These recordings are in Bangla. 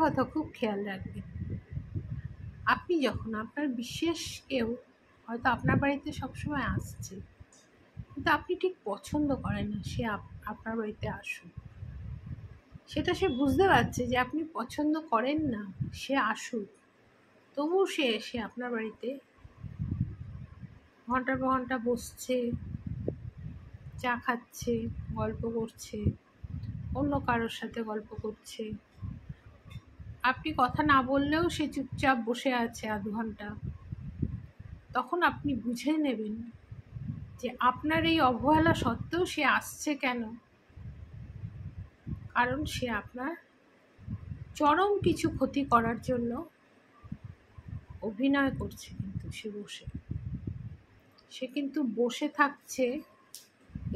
কথা খুব খেয়াল রাখবেন, আপনি যখন আপনার বিশেষ কেউ হয়তো আপনার বাড়িতে সবসময় আসছে, কিন্তু আপনি ঠিক পছন্দ করেন না সে আপনার বাড়িতে আসুন, সেটা সে বুঝতে পারছে যে আপনি পছন্দ করেন না সে আসুক, তবুও সে এসে আপনার বাড়িতে ঘন্টার পর ঘন্টা বসছে, চা খাচ্ছে, গল্প করছে, অন্য কারোর সাথে গল্প করছে। আপনি কথা না বললেও সে চুপচাপ বসে আছে আধ ঘন্টা। তখন আপনি বুঝে নেবেন যে আপনার এই অবহেলা সত্ত্বেও সে আসছে কেন। কারণ সে আপনার চরম কিছু ক্ষতি করার জন্য অভিনয় করছে। কিন্তু সে কিন্তু বসে থাকছে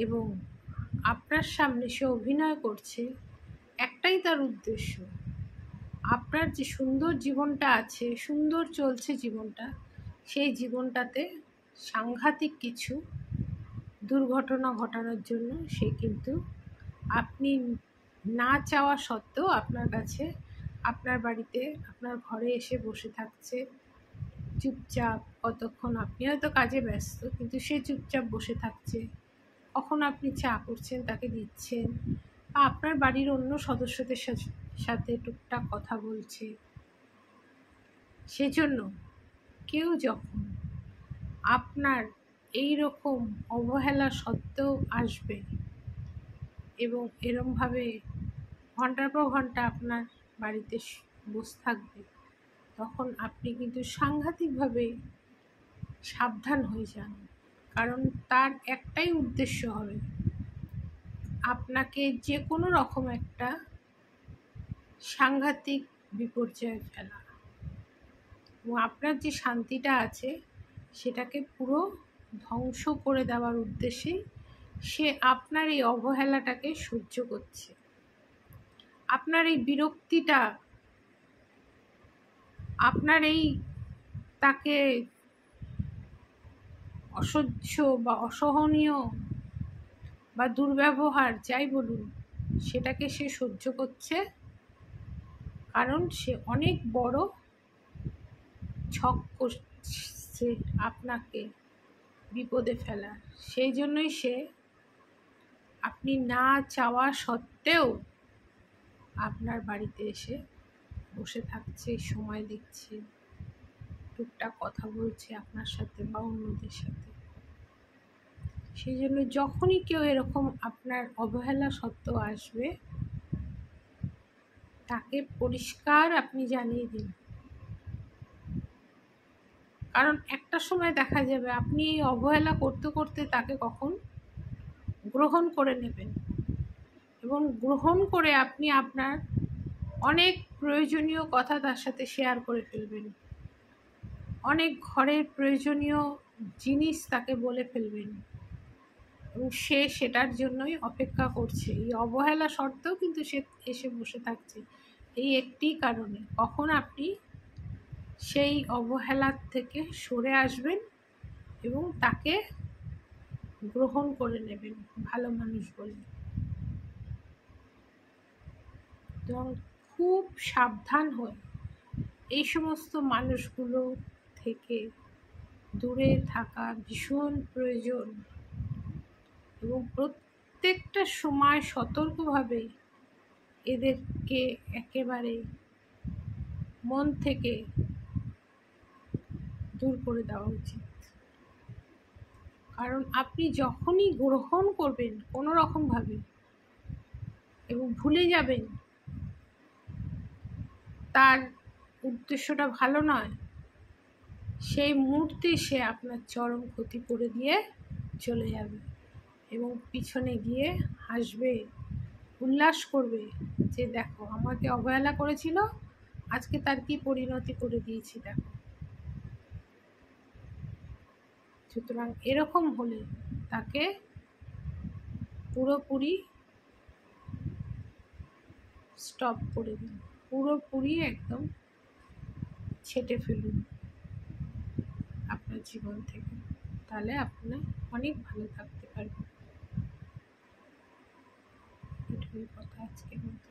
এবং আপনার সামনে সে অভিনয় করছে, একটাই তার উদ্দেশ্য, আপনার যে সুন্দর জীবনটা আছে, সুন্দর চলছে জীবনটা, সেই জীবনটাতে সাংঘাতিক কিছু দুর্ঘটনা ঘটানোর জন্য সে কিন্তু আপনি না চাওয়া সত্ত্বেও আপনার কাছে, আপনার বাড়িতে, আপনার ঘরে এসে বসে থাকছে চুপচাপ। কতক্ষণ আপনি হয়তো কাজে ব্যস্ত, কিন্তু সে চুপচাপ বসে থাকছে। কখন আপনি চা করছেন তাকে দিচ্ছেন, বা আপনার বাড়ির অন্য সদস্যদের সাথে টুকটাক কথা বলছে। সেজন্য কেউ যখন আপনার এই রকম অবহেলা সত্ত্বেও আসবে এবং এরমভাবে ঘন্টার পর ঘন্টা আপনার বাড়িতে বসে থাকবে, তখন আপনি কিন্তু সাংঘাতিকভাবে সাবধান হয়ে যান। কারণ তার একটাই উদ্দেশ্য হবে আপনাকে যে কোনো রকম একটা সাংঘাতিক বিপর্যয়ে ফেলা, এবং আপনার যে শান্তিটা আছে সেটাকে পুরো ধ্বংস করে দেওয়ার উদ্দেশ্যেই সে আপনার এই অবহেলাটাকে সহ্য করছে। আপনার এই বিরক্তিটা, আপনার এই তাকে অসহ্য বা অসহনীয় বা দুর্ব্যবহার যাই বলুন, সেটাকে সে সহ্য করছে। কারণ সে অনেক বড় ছক করছে আপনাকে বিপদে ফেলার। সেই জন্যই সে আপনি না চাওয়া সত্ত্বেও আপনার বাড়িতে এসে বসে থাকছে, সময় দিচ্ছে, টুকটাক কথা বলছে আপনার সাথে বা অন্যদের সাথে। সেই জন্য যখনই কেউ এরকম আপনার অবহেলা সত্ত্বেও আসবে, তাকে পরিষ্কার আপনি জানিয়ে দিন। কারণ একটা সময় দেখা যাবে আপনি এই অবহেলা করতে করতে তাকে কখন গ্রহণ করে নেবেন, এবং গ্রহণ করে আপনি আপনার অনেক প্রয়োজনীয় কথা তার সাথে শেয়ার করে ফেলবেন, অনেক ঘরের প্রয়োজনীয় জিনিস তাকে বলে ফেলবেন, এবং সে সেটার জন্যই অপেক্ষা করছে। এই অবহেলা সত্ত্বেও কিন্তু সে এসে বসে থাকছে এই একটি কারণে, কখন আপনি সেই অবহেলার থেকে সরে আসবেন এবং তাকে গ্রহণ করে নেবেন ভালো মানুষ বলে। এবং খুব সাবধান হয়ে এই সমস্ত মানুষগুলো থেকে দূরে থাকা ভীষণ প্রয়োজন, এবং প্রত্যেকটা সময় সতর্কভাবে এদেরকে একেবারে মন থেকে দূর করে দেওয়া উচিত। কারণ আপনি যখনই গ্রহণ করবেন কোনো রকমভাবে এবং ভুলে যাবেন তার উদ্দেশ্যটা ভালো নয়, সেই মুহূর্তে সে আপনার চরম ক্ষতি করে দিয়ে চলে যাবে এবং পিছনে গিয়ে হাসবে, উল্লাস করবে যে দেখো আমাকে অবহেলা করেছিল, আজকে তার কি পরিণতি করে দিয়েছি দেখো। সুতরাং এরকম হলে তাকে পুরোপুরি স্টপ করে দিন, পুরোপুরি একদম ছেটে ফেলুন আপনার জীবন থেকে, তাহলে আপনি অনেক ভালো থাকতে পারবেন। এটুকুই কথা আজকের মতো।